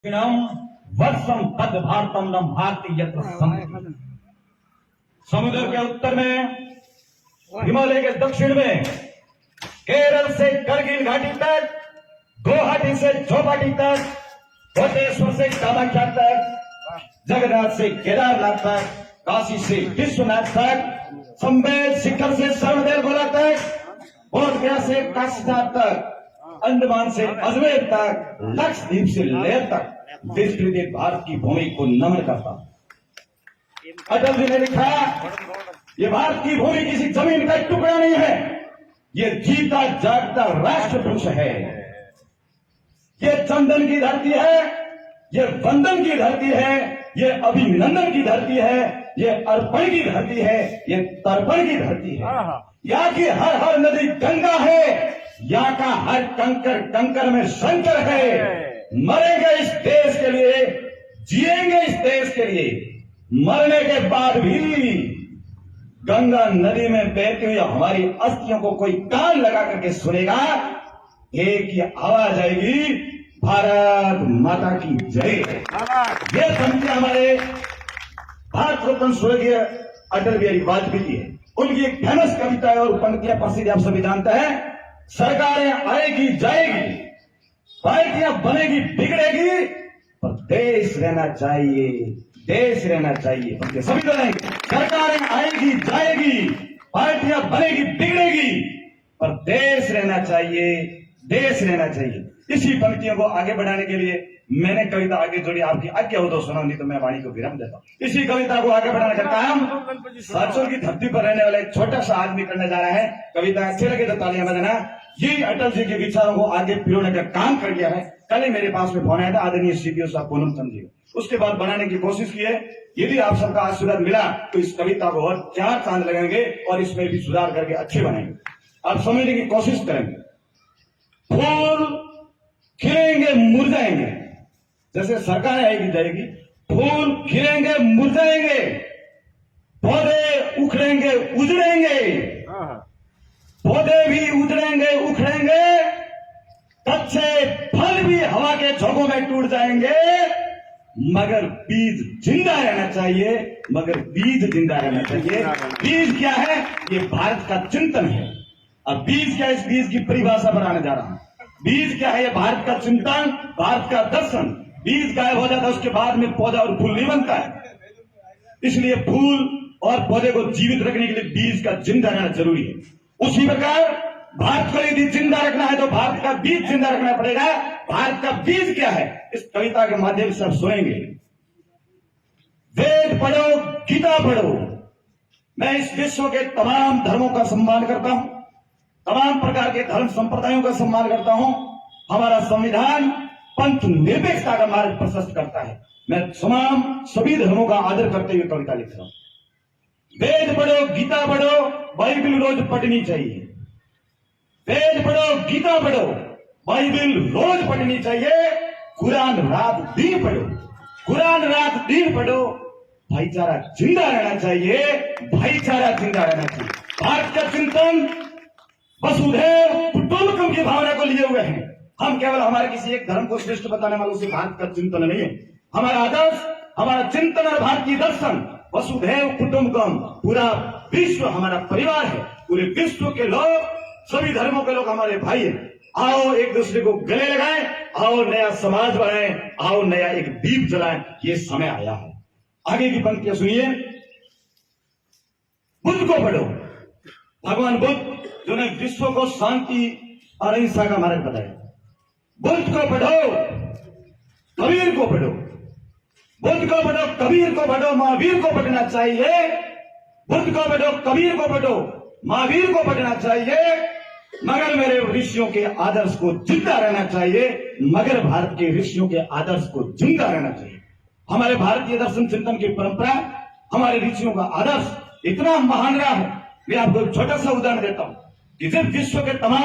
वर्षम तद भारतम न भारती यत्र समुद्र। समुद्र के उत्तर में, हिमालय के दक्षिण में, केरल से करगिल घाटी तक, गुवाहाटी से चौपाटी तक, कोटेश्वर से कामाख्या तक, जगन्नाथ से केदारनाथ तक, काशी से विश्वनाथ तक, संवेद शिखर से सर्वदेवगोला तक, बोध गया से काशीनाथ तक, अंडमान से अजमेर तक, लक्षद्वीप से लेह तक विस्तृत भारत की भूमि को नमन करता। अटल जी ने लिखा, ये भारत की भूमि किसी जमीन का टुकड़ा नहीं है, ये जीता जागता राष्ट्र पुरुष है। ये चंदन की धरती है, ये वंदन की धरती है, ये अभिनंदन की धरती है, ये अर्पण की धरती है, ये तर्पण की धरती है। यहाँ की हर हर नदी गंगा है, यहाँ का हर कंकर कंकर में शंकर है। मरेंगे इस देश के लिए, जिएंगे इस देश के लिए, मरने के बाद भी गंगा नदी में बहती हुई हमारी अस्थियों को कोई कान लगा करके सुनेगा, एक ही आवाज आएगी, भारत माता की जय। ये पंक्ति हमारे भारत रत्न स्वर्गीय अटल बिहारी वाजपेयी की है। उनकी एक फेमस कविता है और पंक्तियां प्रसिद्ध आप सभी जानते हैं। सरकारें आएगी जाएगी, पार्टियां बनेगी बिगड़ेगी, पर देश रहना चाहिए, देश रहना चाहिए। पंक्तियां सभी दोहराएंगे। सरकारें आएगी जाएगी, पार्टियां बनेगी बिगड़ेगी, पर देश रहना चाहिए, देश रहना चाहिए। इसी पंक्तियों को आगे बढ़ाने के लिए मैंने कविता आगे जोड़ी। आपकी आज्ञा हो तो सुनो, नहीं तो मैं वाणी को विराम देता हूं। इसी कविता को आगे बढ़ाने का काम साचोर की धरती पर रहने वाला एक छोटा सा आदमी करने जा रहा है। कविता अच्छी लगे तो तालियां बजाना। यही अटल जी के विचारों को आगे पिरोने का काम कर दिया है। कल ही मेरे पास में फोन आया था, आदरणीय सीपीओ साहब पूनम समझिए, उसके बाद बनाने की कोशिश की है। यदि आप सबका आशीर्वाद मिला तो इस कविता को और 4 चांद लगेंगे और इसमें भी सुधार करके अच्छे बनाएंगे। आप समझने की कोशिश करेंगे। फूल खिलेंगे मुरझाएंगे, जैसे सरकार आएगी जाएगी, फूल खिलेंगे मुरझाएंगे, पौधे उखड़ेंगे उजड़ेंगे, पौधे भी उजड़ेंगे उखड़ेंगे, कच्चे फल भी हवा के झोंकों में टूट जाएंगे, मगर बीज जिंदा रहना चाहिए, मगर बीज जिंदा रहना चाहिए। बीज क्या है? ये भारत का चिंतन है। अब बीज क्या है, इस बीज की परिभाषा बनाने जा रहा हूं। बीज क्या है? ये भारत का चिंतन, भारत का दर्शन। बीज गायब हो जाता है, उसके बाद में पौधा और फूल नहीं बनता है। इसलिए फूल और पौधे को जीवित रखने के लिए बीज का जिंदा रहना जरूरी है। उसी प्रकार भारत को यदि जिंदा रखना है तो भारत का बीज जिंदा रखना पड़ेगा। भारत का बीज क्या है, इस कविता के माध्यम से आप सुनेंगे। वेद पढ़ो, गीता पढ़ो। मैं इस विश्व के तमाम धर्मों का सम्मान करता हूं, तमाम प्रकार के धर्म संप्रदायों का सम्मान करता हूं। हमारा संविधान पंथ निरपेक्षता का मार्ग प्रशस्त करता है। मैं तमाम सभी धर्मों का आदर करते हुए कविता लिख रहा हूं। वेद पढ़ो, गीता पढ़ो, बाइबिल रोज पढ़नी चाहिए। वेद पढ़ो, गीता पढ़ो, बाइबिल रोज पढ़नी चाहिए। कुरान रात दिन पढ़ो, कुरान रात दिन पढ़ो। भाईचारा जिंदा रहना चाहिए, भाईचारा जिंदा रहना चाहिए। भारत का चिंतन वसुधैव कुटुंबकम की भावना को लिए हुए हैं। हम केवल हमारे किसी एक धर्म को श्रेष्ठ बताने वालों से भारत का चिंतन नहीं है। हमारा आदर्श, हमारा चिंतन और भारतीय दर्शन वसुधैव कुटुंबकम, पूरा विश्व हमारा परिवार है। पूरे विश्व के लोग, सभी धर्मों के लोग हमारे भाई हैं। आओ एक दूसरे को गले लगाएं, आओ नया समाज बनाएं, आओ नया एक दीप जलाएं। ये समय आया है। आगे की पंक्तियां सुनिए। बुद्ध को पढ़ो। भगवान बुद्ध जिन्होंने विश्व को शांति और अहिंसा का मार्ग बताया। बुद्ध को पढ़ो, कबीर को पढ़ो। बुद्ध को पढ़ो, कबीर को पढ़ो, महावीर को पढ़ना चाहिए। बुद्ध को पढ़ो, कबीर को पढ़ो, महावीर को पढ़ना चाहिए। मगर मेरे ऋषियों के आदर्श को जिंदा रहना चाहिए, मगर भारत के ऋषियों के आदर्श को जिंदा रहना चाहिए। हमारे भारतीय दर्शन चिंतन की परंपरा, हमारे ऋषियों का आदर्श इतना महान रहा है। मैं आपको एक छोटा सा उदाहरण देता हूं कि जब विश्व के तमाम